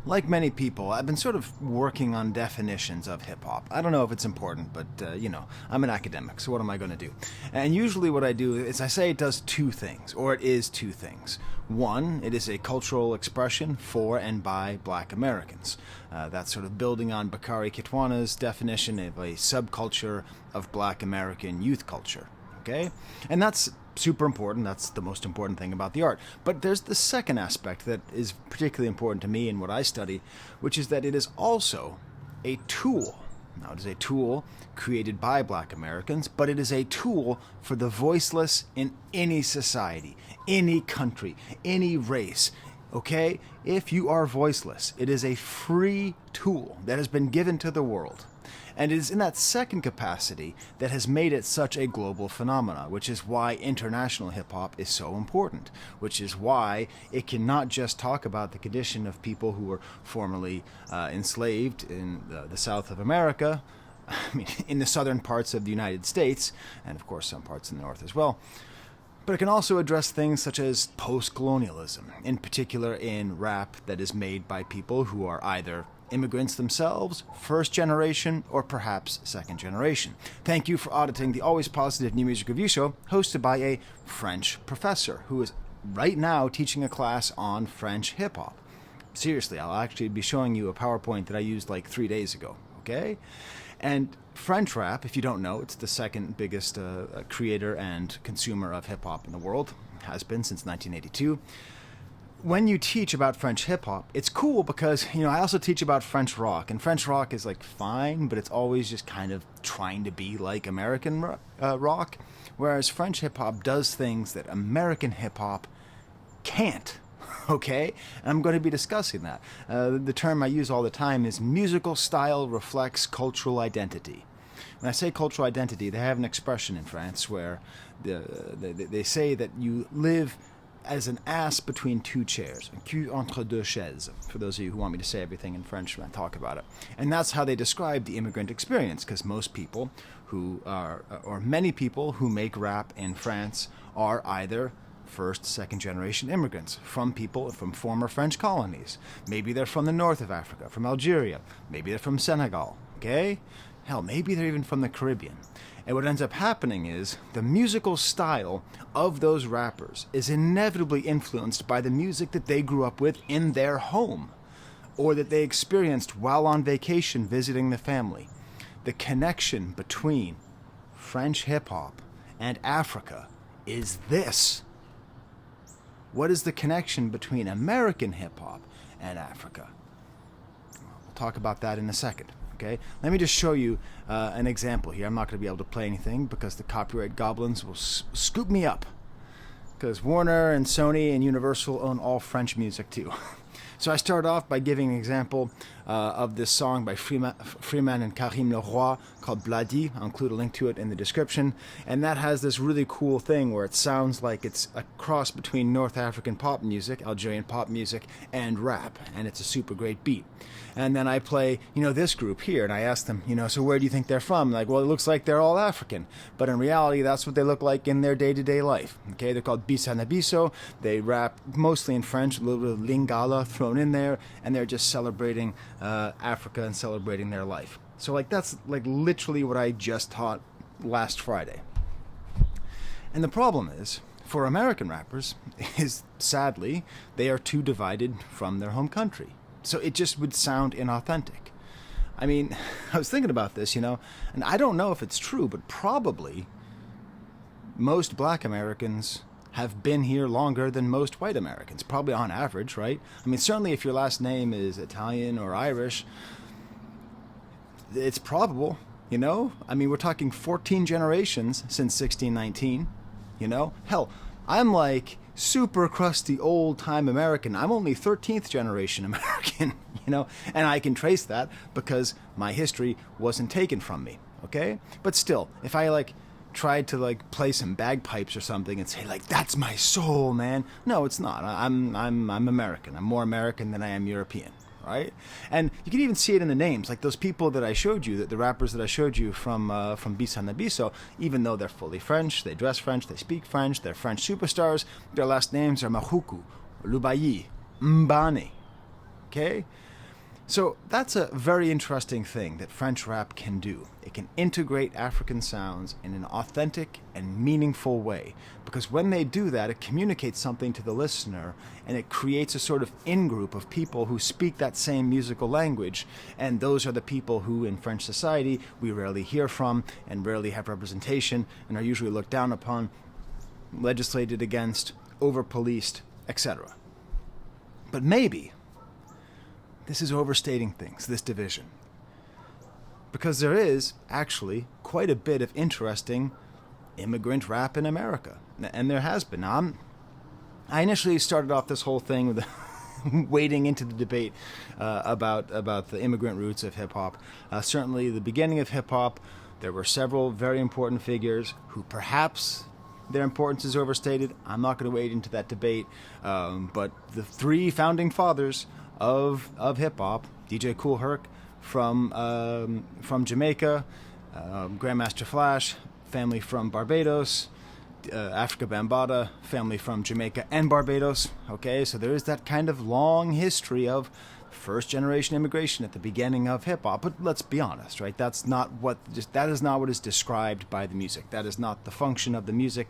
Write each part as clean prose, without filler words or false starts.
Like many people, I've been sort of working on definitions of hip-hop. I don't know if it's important, but, I'm an academic, so what am I going to do? And usually what I do is I say it does two things, or it is two things. One, it is a cultural expression for and by Black Americans. That's sort of building on Bakari Kitwana's definition of a subculture of Black American youth culture. Okay? And that's super important. That's the most important thing about the art. But there's the second aspect that is particularly important to me in what I study, which is that it is also a tool. Now, it is a tool created by Black Americans, but it is a tool for the voiceless in any society, any country, any race. Okay? If you are voiceless, it is a free tool that has been given to the world. And it is in that second capacity that has made it such a global phenomenon, which is why international hip-hop is so important, which is why it cannot just talk about the condition of people who were formerly enslaved in the South of America, in the southern parts of the United States, and of course some parts in the North as well. But it can also address things such as post-colonialism, in particular in rap that is made by people who are either immigrants themselves, first generation, or perhaps second generation. Thank you for auditing the Always Positive New Music Review Show, hosted by a French professor who is right now teaching a class on French hip-hop. Seriously, I'll actually be showing you a PowerPoint that I used like 3 days ago, okay? And French rap, if you don't know, it's the second biggest creator and consumer of hip-hop in the world, has been since 1982. When you teach about French hip-hop, it's cool because, I also teach about French rock, and French rock is, fine, but it's always just kind of trying to be like American rock, whereas French hip-hop does things that American hip-hop can't, okay? And I'm going to be discussing that. The term I use all the time is musical style reflects cultural identity. When I say cultural identity, they have an expression in France where they say that you live as an ass between two chairs, un cul entre deux chaises, for those of you who want me to say everything in French when I talk about it. And that's how they describe the immigrant experience, because most people who are, or many people who make rap in France are either first, second generation immigrants from people from former French colonies. Maybe they're from the north of Africa, from Algeria. Maybe they're from Senegal, okay? Hell, maybe they're even from the Caribbean. And what ends up happening is the musical style of those rappers is inevitably influenced by the music that they grew up with in their home, or that they experienced while on vacation visiting the family. The connection between French hip-hop and Africa is this. What is the connection between American hip-hop and Africa? We'll talk about that in a second. Okay, let me just show you an example here. I'm not going to be able to play anything because the copyright goblins will scoop me up. Because Warner and Sony and Universal own all French music too. So I start off by giving an example of this song by Freeman and Karim Leroy called Bladi. I'll include a link to it in the description. And that has this really cool thing where it sounds like it's a cross between North African pop music, Algerian pop music, and rap. And it's a super great beat. And then I play, this group here, and I ask them, so where do you think they're from? Like, well, it looks like they're all African. But in reality, that's what they look like in their day-to-day life. Okay, they're called Bisa Nabiso. They rap mostly in French, a little bit of Lingala thrown in there, and they're just celebrating Africa and celebrating their life. So, that's literally what I just taught last Friday. And the problem is, for American rappers, is sadly, they are too divided from their home country. So it just would sound inauthentic. I mean, I was thinking about this, and I don't know if it's true, but probably most Black Americans have been here longer than most white Americans, probably on average, right? I mean, certainly if your last name is Italian or Irish, it's probable, I mean, we're talking 14 generations since 1619, Hell, I'm super crusty old-time American. I'm only 13th generation American, and I can trace that because my history wasn't taken from me, okay? But still, if I tried to play some bagpipes or something and say that's my soul, man. No, it's not. I'm American. I'm more American than I am European, right? And you can even see it in the names, those people that I showed you, the rappers that I showed you from Bisa Nabiso, even though they're fully French, they dress French, they speak French, they're French superstars, their last names are Mahuku, Lubayi, Mbani, okay? So that's a very interesting thing that French rap can do. It can integrate African sounds in an authentic and meaningful way. Because when they do that, it communicates something to the listener, and it creates a sort of in-group of people who speak that same musical language. And those are the people who, in French society, we rarely hear from and rarely have representation and are usually looked down upon, legislated against, over-policed, etc. But maybe this is overstating things, this division. Because there is, actually, quite a bit of interesting immigrant rap in America. And there has been. I initially started off this whole thing with wading into the debate about the immigrant roots of hip-hop. Certainly, the beginning of hip-hop, there were several very important figures who perhaps their importance is overstated. I'm not going to wade into that debate. But the three founding fathers of hip-hop, DJ Kool Herc from Jamaica, Grandmaster Flash, family from Barbados, Africa Bambaataa, family from Jamaica and Barbados. Okay, so there is that kind of long history of first-generation immigration at the beginning of hip-hop. But let's be honest, right? That is not what is described by the music. That is not the function of the music,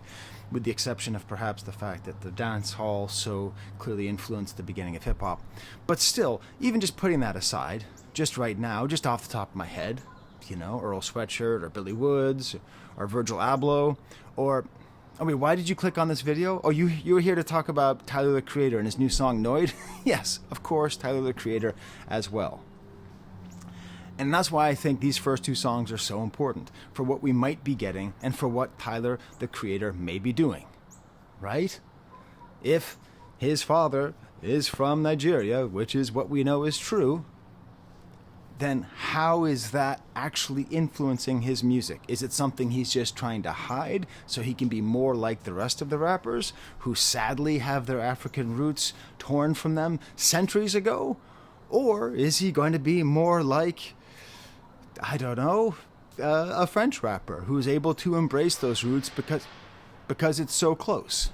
with the exception of perhaps the fact that the dance hall so clearly influenced the beginning of hip-hop. But still, even just putting that aside, just right now, just off the top of my head, Earl Sweatshirt or Billy Woods or Virgil Abloh, or... Oh, wait, why did you click on this video? Oh, you were here to talk about Tyler, the Creator, and his new song, Noid? Yes, of course, Tyler, the Creator as well. And that's why I think these first two songs are so important, for what we might be getting and for what Tyler, the Creator, may be doing. Right? If his father is from Nigeria, which is what we know is true, then how is that actually influencing his music? Is it something he's just trying to hide so he can be more like the rest of the rappers who sadly have their African roots torn from them centuries ago? Or is he going to be more like, I don't know, a French rapper who's able to embrace those roots because it's so close?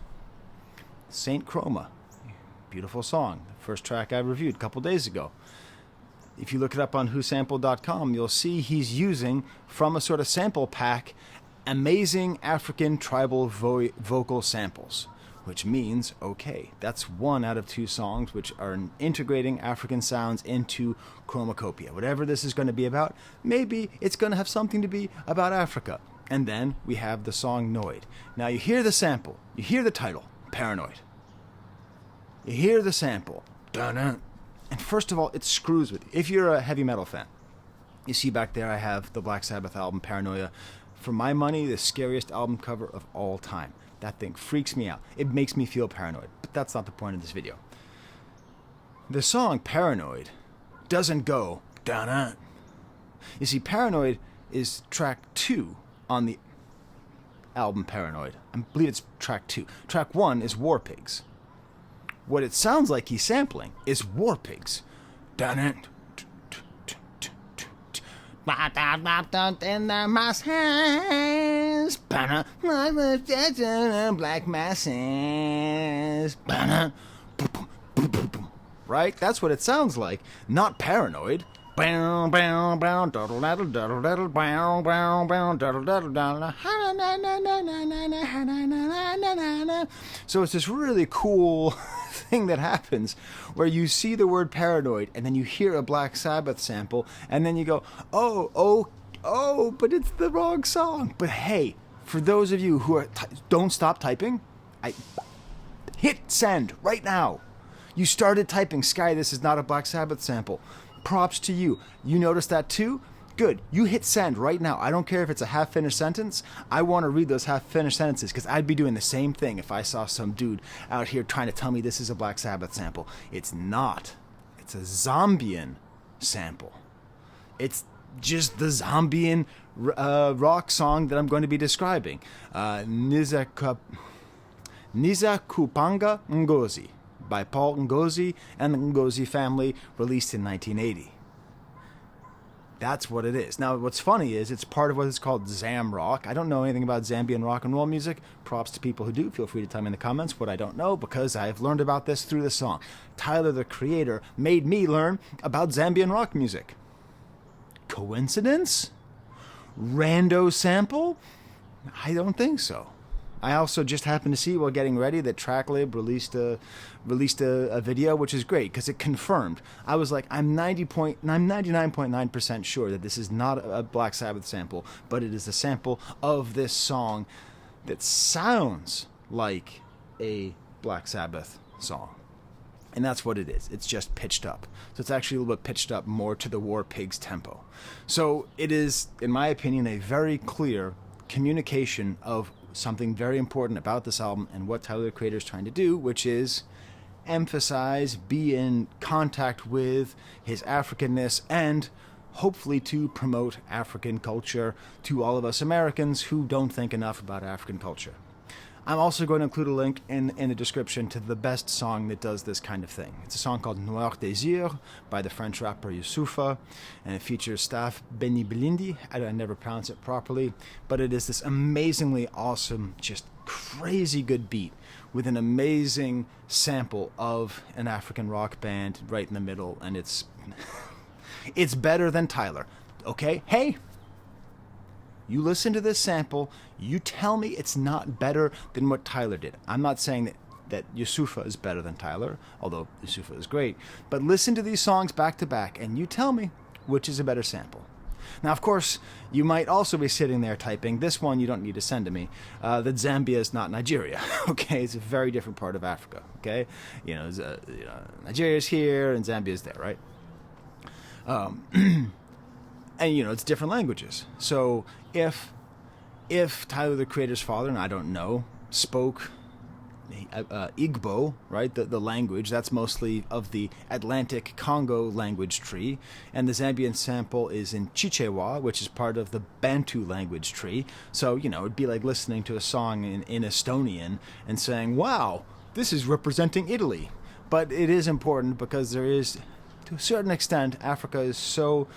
Saint Chroma, beautiful song, the first track I reviewed a couple days ago. If you look it up on whosampled.com, you'll see he's using, from a sort of sample pack, amazing African tribal vocal samples, which means, okay, that's one out of two songs which are integrating African sounds into Chromakopia. Whatever this is going to be about, maybe it's going to have something to be about Africa. And then we have the song Noid. Now you hear the sample, you hear the title, Paranoid. You hear the sample, dun-dun. And first of all, it screws with you. If you're a heavy metal fan, you see back there I have the Black Sabbath album, Paranoia. For my money, the scariest album cover of all time. That thing freaks me out. It makes me feel paranoid. But that's not the point of this video. The song Paranoid doesn't go, da-da. You see, Paranoid is track 2 on the album Paranoid. I believe it's track 2. Track 1 is War Pigs. What it sounds like he's sampling is War Pigs. In the masses, black masses. Right? That's what it sounds like. Not Paranoid. So it's this really cool thing that happens where you see the word paranoid and then you hear a Black Sabbath sample and then you go, oh, but it's the wrong song. But hey, for those of you who don't stop typing, hit send right now. You started typing, Skye, this is not a Black Sabbath sample. Props to you. You noticed that too? Good. You hit send right now. I don't care if it's a half-finished sentence. I want to read those half-finished sentences because I'd be doing the same thing if I saw some dude out here trying to tell me this is a Black Sabbath sample. It's not. It's a Zombian sample. It's just the Zombian rock song that I'm going to be describing. Nizakupanga Ngozi by Paul Ngozi and the Ngozi family, released in 1980. That's what it is. Now, what's funny is it's part of what is called Zam Rock. I don't know anything about Zambian rock and roll music. Props to people who do. Feel free to tell me in the comments what I don't know, because I've learned about this through the song. Tyler, the creator, made me learn about Zambian rock music. Coincidence? Rando sample? I don't think so. I also just happened to see while getting ready that TrackLib released a video, which is great because it confirmed. I was like, I'm 99.9% sure that this is not a Black Sabbath sample, but it is a sample of this song that sounds like a Black Sabbath song. And that's what it is. It's just pitched up. So it's actually a little bit pitched up more to the War Pigs tempo. So it is, in my opinion, a very clear communication of something very important about this album and what Tyler, the Creator, is trying to do, which is emphasize, be in contact with his Africanness, and hopefully to promote African culture to all of us Americans who don't think enough about African culture. I'm also going to include a link in the description to the best song that does this kind of thing. It's a song called Noir Désir by the French rapper Youssoufa, and it features Staff Benny Belindi. I never pronounce it properly, but it is this amazingly awesome, just crazy good beat with an amazing sample of an African rock band right in the middle, and it's better than Tyler. Okay? Hey! You listen to this sample, you tell me it's not better than what Tyler did. I'm not saying that Youssoufa is better than Tyler, although Youssoufa is great, but listen to these songs back to back and you tell me which is a better sample. Now, of course, you might also be sitting there typing, this one you don't need to send to me, that Zambia is not Nigeria, okay? It's a very different part of Africa, okay? Nigeria's here and Zambia's there, right? And, it's different languages. So if Tyler, the Creator's father, and I don't know, spoke Igbo, right, the language, that's mostly of the Atlantic Congo language tree, and the Zambian sample is in Chichewa, which is part of the Bantu language tree. So, it'd be like listening to a song in Estonian and saying, wow, this is representing Italy. But it is important because there is, to a certain extent, Africa is so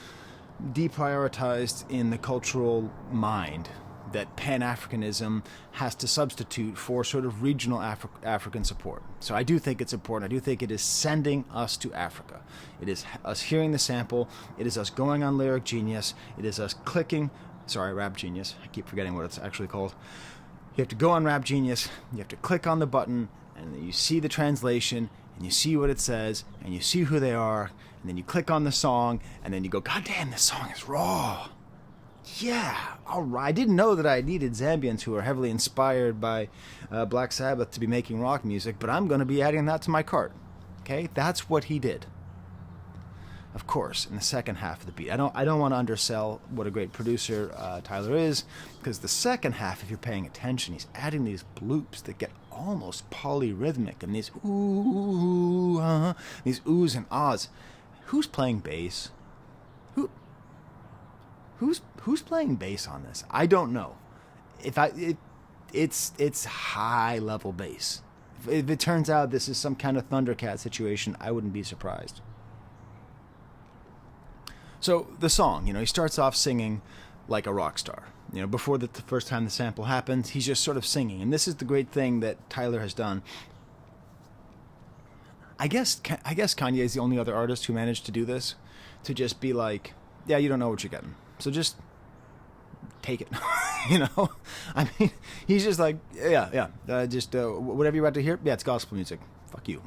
deprioritized in the cultural mind that Pan-Africanism has to substitute for sort of regional African support. So I do think it's important. I do think it is sending us to Africa. It is us hearing the sample. It is us going on Lyric Genius. It is us clicking, Rap Genius. I keep forgetting what it's actually called. You have to go on Rap Genius. You have to click on the button, and then you see the translation, and you see what it says, and you see who they are, and then you click on the song, and then you go, God damn, this song is raw. Yeah, all right. I didn't know that I needed Zambians who are heavily inspired by Black Sabbath to be making rock music, but I'm going to be adding that to my cart. Okay, that's what he did. Of course, in the second half of the beat. I don't want to undersell what a great producer Tyler is, because the second half, if you're paying attention, he's adding these bloops that get almost polyrhythmic, and these ooh, these oohs and ahs. Who's playing bass? Who's playing bass on this? I don't know. It's high level bass. If it turns out this is some kind of Thundercat situation, I wouldn't be surprised. So the song, he starts off singing like a rock star. Before the first time the sample happens, he's just sort of singing. And this is the great thing that Tyler has done. I guess Kanye is the only other artist who managed to do this, to just be like, yeah, you don't know what you're getting, so just take it. I mean, he's just like, whatever you're about to hear, yeah, it's gospel music. Fuck you.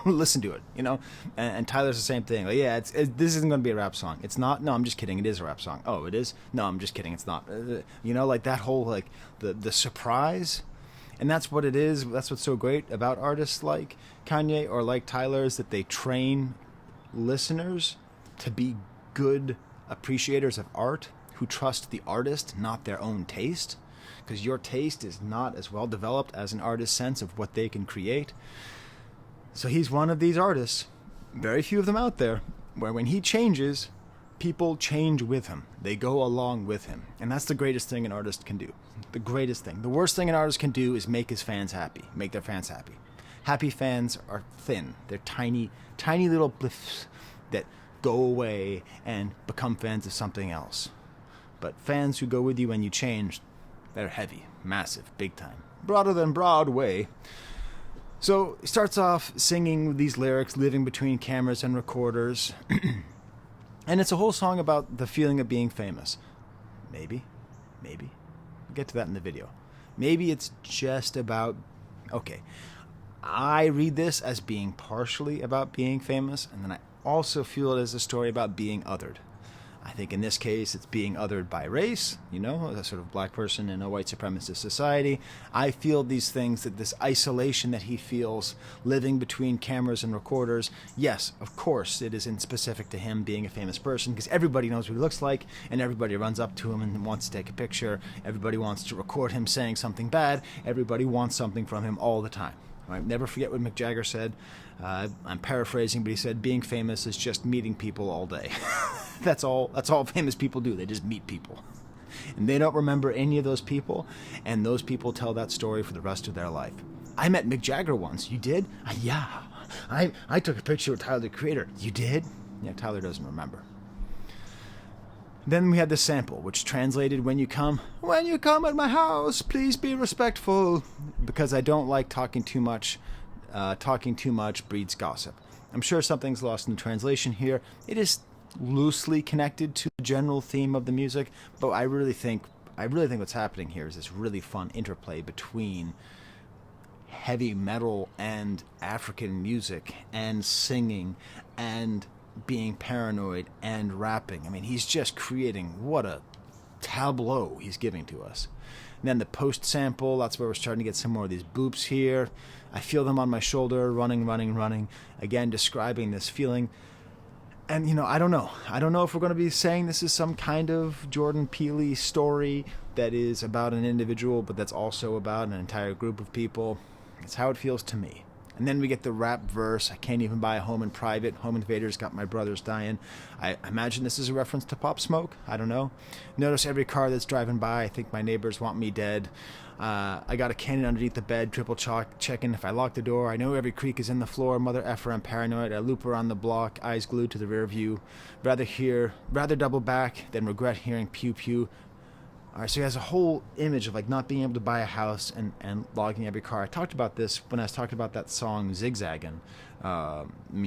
Listen to it, And Tyler's the same thing. Like, yeah, this isn't going to be a rap song. It's not. No, I'm just kidding. It is a rap song. Oh, it is? No, I'm just kidding. It's not. Like that whole, like, the surprise. And that's what it is. That's what's so great about artists like Kanye or like Tyler, is that they train listeners to be good appreciators of art who trust the artist, not their own taste, because your taste is not as well developed as an artist's sense of what they can create. So he's one of these artists, very few of them out there, where when he changes, people change with him. They go along with him. And that's the greatest thing an artist can do. The greatest thing. The worst thing an artist can do is make his fans happy. Make their fans happy. Happy fans are thin. They're tiny, tiny little bliffs that go away and become fans of something else. But fans who go with you when you change, they're heavy, massive, big time. Broader than Broadway. So he starts off singing these lyrics, living between cameras and recorders. And it's a whole song about the feeling of being famous. Maybe. We'll get to that in the video. Maybe it's just about... Okay, I read this as being partially about being famous, and then I also feel it as a story about being othered. I think in this case it's being othered by race, a sort of black person in a white supremacist society. I feel these things, that this isolation that he feels living between cameras and recorders. Yes, of course, it isn't specific to him being a famous person, because everybody knows what he looks like, and everybody runs up to him and wants to take a picture. Everybody wants to record him saying something bad. Everybody wants something from him all the time. Right? Never forget what Mick Jagger said. I'm paraphrasing, but he said, being famous is just meeting people all day. That's all famous people do. They just meet people. And they don't remember any of those people, and those people tell that story for the rest of their life. I met Mick Jagger once. You did? Yeah. I took a picture with Tyler, the Creator. You did? Yeah, Tyler doesn't remember. Then we had the sample, which translated, when you come at my house, please be respectful, because I don't like talking too much. Talking too much breeds gossip. I'm sure something's lost in the translation here. It is loosely connected to the general theme of the music, but I really think what's happening here is this really fun interplay between heavy metal and African music and singing and being paranoid and rapping. I mean, he's just creating what a tableau he's giving to us. And then the post sample, that's where we're starting to get some more of these boops here. I feel them on my shoulder, running. Again, describing this feeling. And, I don't know. I don't know if we're going to be saying this is some kind of Jordan Peele story that is about an individual, but that's also about an entire group of people. It's how it feels to me. And then we get the rap verse, I can't even buy a home in private, home invaders got my brothers dying. I imagine this is a reference to Pop Smoke, I don't know. Notice every car that's driving by, I think my neighbors want me dead. I got a cannon underneath the bed, triple checking if I lock the door. I know every creak is in the floor, mother effer, I'm paranoid. I loop around the block, eyes glued to the rear view. Rather double back than regret hearing pew pew. All right, so he has a whole image of not being able to buy a house and logging every car. I talked about this when I was talking about that song Zigzaggin'.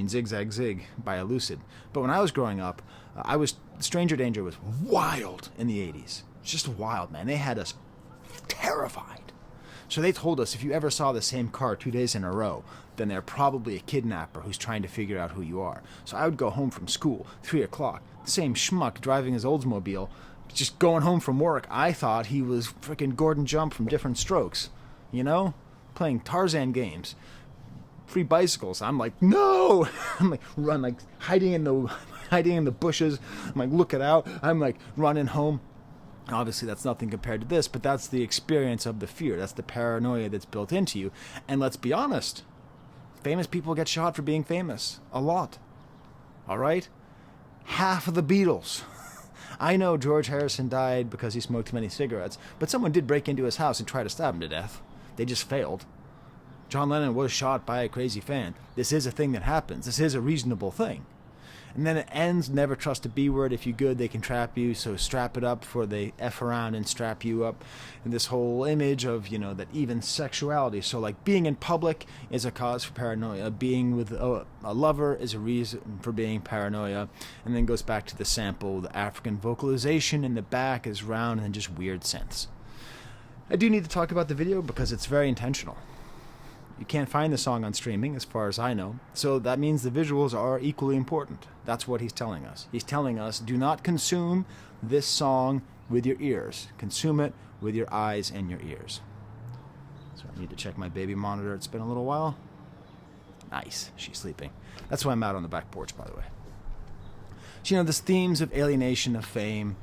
Zigzag Zig by Elucid. But when I was growing up, Stranger Danger was wild in the 80s. Just wild, man. They had us terrified. So they told us if you ever saw the same car 2 days in a row, then they're probably a kidnapper who's trying to figure out who you are. So I would go home from school, 3 o'clock, the same schmuck driving his Oldsmobile, just going home from work. I thought he was freaking Gordon Jump from Different Strokes, playing Tarzan games, free bicycles. I'm like, no. I'm run, hiding in the bushes. I'm look it out. I'm running home. Obviously, that's nothing compared to this, but that's the experience of the fear. That's the paranoia that's built into you. And let's be honest, famous people get shot for being famous. A lot. All right? Half of the Beatles. I know George Harrison died because he smoked too many cigarettes, but someone did break into his house and try to stab him to death. They just failed. John Lennon was shot by a crazy fan. This is a thing that happens. This is a reasonable thing. And then it ends, never trust a B word. If you're good, they can trap you, so strap it up before they F around and strap you up. And this whole image of, that even sexuality. So, being in public is a cause for paranoia. Being with a lover is a reason for being paranoia. And then goes back to the sample. The African vocalization in the back is round and just weird synths. I do need to talk about the video because it's very intentional. You can't find the song on streaming, as far as I know, so that means the visuals are equally important. That's what he's telling us. He's telling us, do not consume this song with your ears. Consume it with your eyes and your ears. So I need to check my baby monitor. It's been a little while. Nice. She's sleeping. That's why I'm out on the back porch, by the way. So, this themes of alienation, of fame,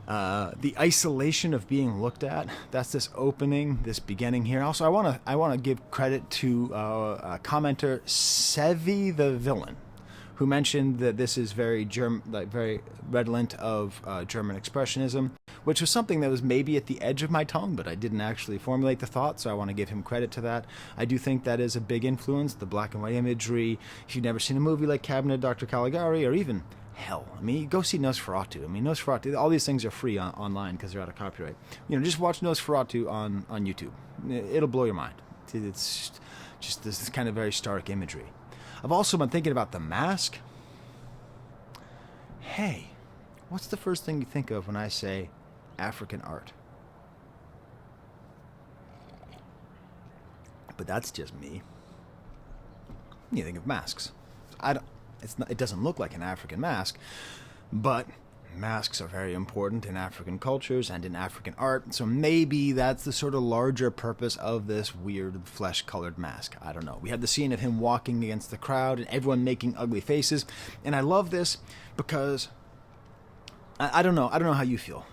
the isolation of being looked at. That's this opening, this beginning here. Also, I want to give credit to commenter Sevi the Villain, who mentioned that this is very very redolent of German expressionism, which was something that was maybe at the edge of my tongue, but I didn't actually formulate the thought, so I want to give him credit to that. I do think that is a big influence, the black and white imagery. If you've never seen a movie like Cabinet of Dr. Caligari, or even, hell, I mean, go see Nosferatu. I mean, Nosferatu, all these things are free online because they're out of copyright. Just watch Nosferatu on YouTube. It'll blow your mind. It's just this kind of very stark imagery. I've also been thinking about The Mask. Hey, what's the first thing you think of when I say African art? But that's just me. You think of masks. It doesn't look like an African mask, but masks are very important in African cultures and in African art, so maybe that's the sort of larger purpose of this weird flesh-colored mask. I don't know. We had the scene of him walking against the crowd and everyone making ugly faces, and I love this because I don't know how you feel.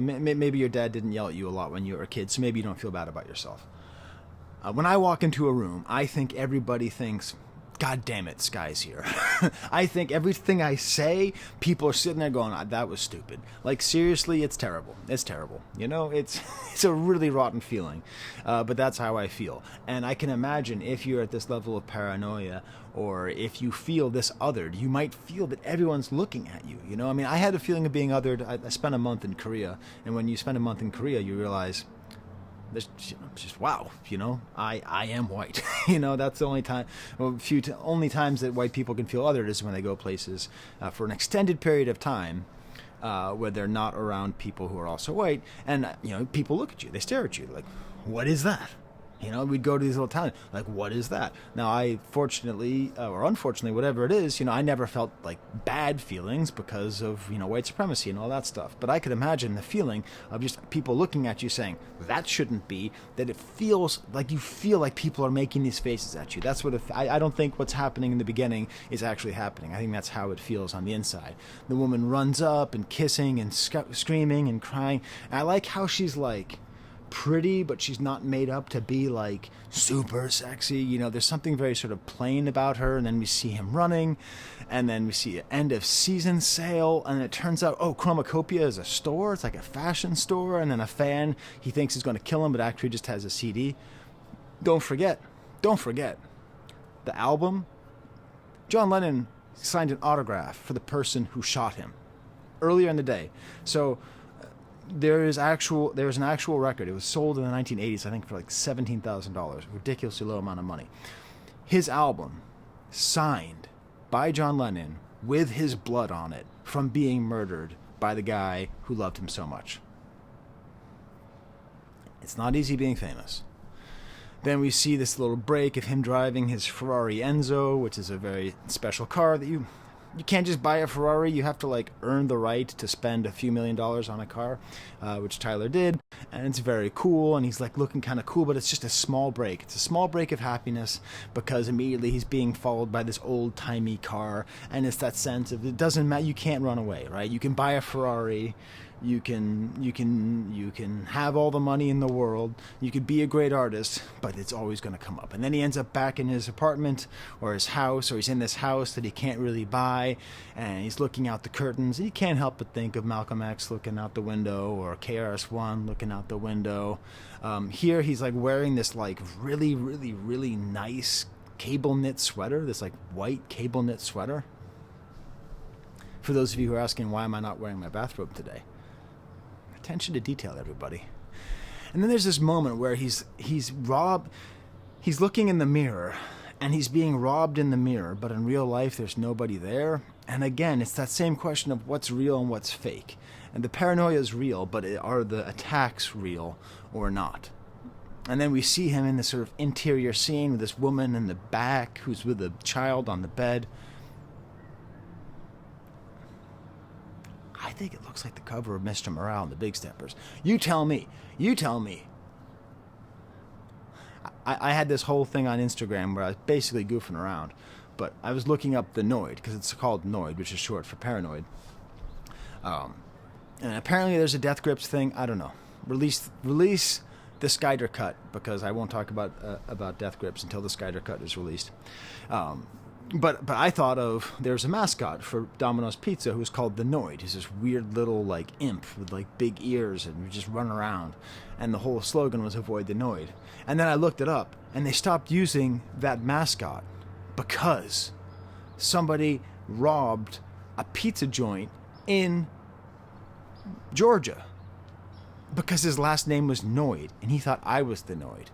Maybe your dad didn't yell at you a lot when you were a kid, so maybe you don't feel bad about yourself. When I walk into a room, I think everybody thinks, God damn it, Skye's here. I think everything I say, people are sitting there going, that was stupid. Like, seriously, it's terrible. It's terrible. It's a really rotten feeling. But that's how I feel. And I can imagine if you're at this level of paranoia, or if you feel this othered, you might feel that everyone's looking at you. I mean, I had a feeling of being othered. I spent a month in Korea. And when you spend a month in Korea, you realize, just wow, I am white. That's the only time, only times that white people can feel othered is when they go places for an extended period of time where they're not around people who are also white, and people look at you, they stare at you like, what is that? We'd go to these little towns, like, what is that? Now, I fortunately, or unfortunately, whatever it is, I never felt like bad feelings because of, white supremacy and all that stuff. But I could imagine the feeling of just people looking at you saying, that shouldn't be, that it feels like you feel like people are making these faces at you. That's what I don't think what's happening in the beginning is actually happening. I think that's how it feels on the inside. The woman runs up and kissing and screaming and crying. And I like how she's like, pretty, but she's not made up to be like super sexy. There's something very sort of plain about her, and then we see him running, and then we see an end of season sale, and it turns out, Chromakopia is a store. It's like a fashion store, and then a fan he thinks is going to kill him, but actually just has a CD. Don't forget, the album, John Lennon signed an autograph for the person who shot him earlier in the day. So there's an actual record. It was sold in the 1980s, I think, for like $17,000, ridiculously low amount of money. His album, signed by John Lennon with his blood on it from being murdered by the guy who loved him so much. It's not easy being famous. Then we see this little break of him driving his Ferrari Enzo, which is a very special car that you can't just buy a Ferrari. You have to like earn the right to spend a few $1 million on a car, which Tyler did, and it's very cool, and he's like looking kind of cool, but it's just a small break. It's a small break of happiness because immediately he's being followed by this old-timey car, and it's that sense of it doesn't matter, you can't run away, right? You can buy a Ferrari, you can have all the money in the world, you could be a great artist, but it's always going to come up. And then he ends up back in his apartment or his house, or he's in this house that he can't really buy, and he's looking out the curtains, and he can't help but think of Malcolm X looking out the window, or KRS-One looking out the window. Here he's like wearing this like really, really, really nice cable knit sweater, this like white cable knit sweater. For those of you who are asking, why am I not wearing my bathrobe today? Attention to detail, everybody. And then there's this moment where he's looking in the mirror, and he's being robbed in the mirror, but in real life there's nobody there. And again, it's that same question of what's real and what's fake. And the paranoia is real, but are the attacks real or not? And then we see him in this sort of interior scene with this woman in the back who's with a child on the bed. I think it looks like the cover of Mr. Morale and the Big Steppers. You tell me. I had this whole thing on Instagram where I was basically goofing around, but I was looking up the Noid, because it's called Noid, which is short for paranoid. And apparently there's a Death Grips thing. I don't know. Release the Skye cut, because I won't talk about Death Grips until the Skye cut is released. But I thought of, there's a mascot for Domino's Pizza who's called the Noid. He's this weird little like imp with like big ears and you just run around. And the whole slogan was avoid the Noid. And then I looked it up and they stopped using that mascot because somebody robbed a pizza joint in Georgia because his last name was Noid and he thought I was the Noid.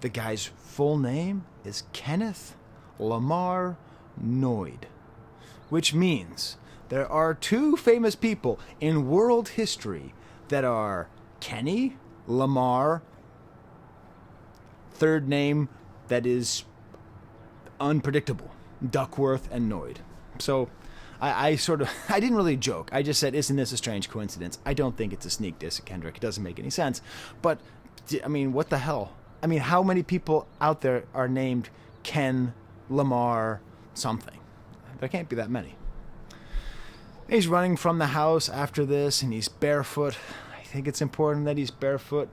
The guy's full name is Kenneth Lamar Noid, which means there are two famous people in world history that are Kenny Lamar, third name that is unpredictable, Duckworth and Noid. So I didn't really joke. I just said, isn't this a strange coincidence? I don't think it's a sneak diss at Kendrick. It doesn't make any sense. But, I mean, what the hell? I mean, how many people out there are named Ken Lamar something? There can't be that many. He's running from the house after this, and he's barefoot. I think it's important that he's barefoot.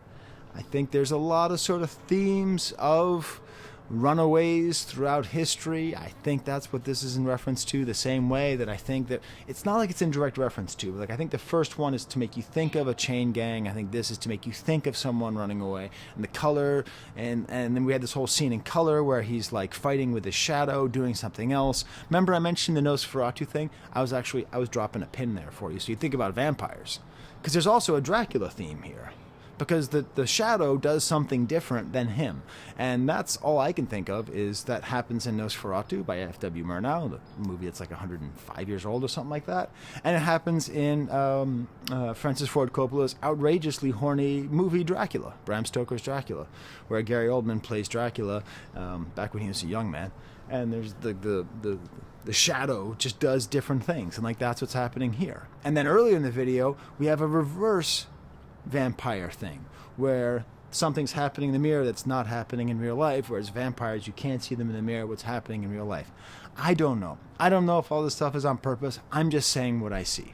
I think there's a lot of sort of themes of runaways throughout history. I think that's what this is in reference to, the same way that I think that it's not like it's in direct reference to, but like I think the first one is to make you think of a chain gang. I think this is to make you think of someone running away, and the color, and then we had this whole scene in color where he's like fighting with his shadow, doing something else. Remember I mentioned the Nosferatu thing? I was dropping a pin there for you, so you think about vampires, because there's also a Dracula theme here. Because the shadow does something different than him. And that's all I can think of is that happens in Nosferatu by F.W. Murnau, the movie that's like 105 years old or something like that. And it happens in Francis Ford Coppola's outrageously horny movie Dracula, Bram Stoker's Dracula, where Gary Oldman plays Dracula back when he was a young man. And there's the shadow just does different things. And like that's what's happening here. And then earlier in the video, we have a reverse vampire thing where something's happening in the mirror that's not happening in real life, whereas vampires, you can't see them in the mirror what's happening in real life. I don't know if all this stuff is on purpose. I'm just saying what I see.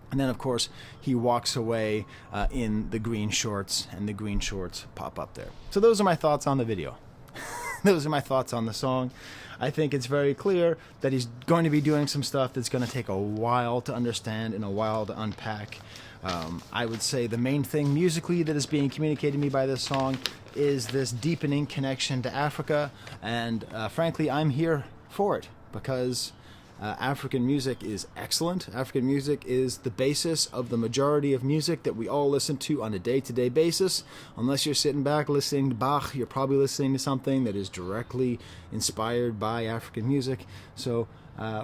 And then of course he walks away in the green shorts, and the green shorts pop up there. So those are my thoughts on the video. Those are my thoughts on the song. I think it's very clear that he's going to be doing some stuff that's going to take a while to understand and a while to unpack. I would say the main thing musically that is being communicated to me by this song is this deepening connection to Africa, and frankly I'm here for it because African music is excellent. African music is the basis of the majority of music that we all listen to on a day-to-day basis. Unless you're sitting back listening to Bach, you're probably listening to something that is directly inspired by African music. So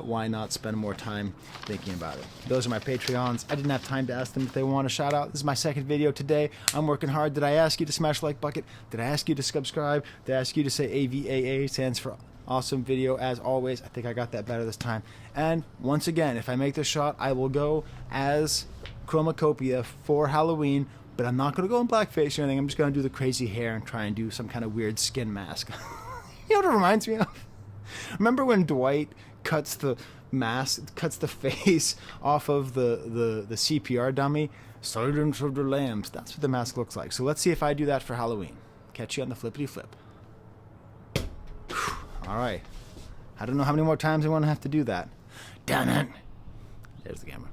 why not spend more time thinking about it? Those are my Patreons. I didn't have time to ask them if they want a shout out. This is my second video today. I'm working hard. Did I ask you to smash like bucket? Did I ask you to subscribe? Did I ask you to say AVAA stands for awesome video? As always, I think I got that better this time. And once again, if I make this shot, I will go as Chromakopia for Halloween, but I'm not going to go in blackface or anything. I'm just going to do the crazy hair and try and do some kind of weird skin mask. You know what it reminds me of? Remember when Dwight cuts the mask, cuts the face off of the CPR dummy? Silence of the Lambs. That's what the mask looks like. So let's see if I do that for Halloween. Catch you on the flippity flip. All right. I don't know how many more times I want to have to do that. Done it. There's the camera.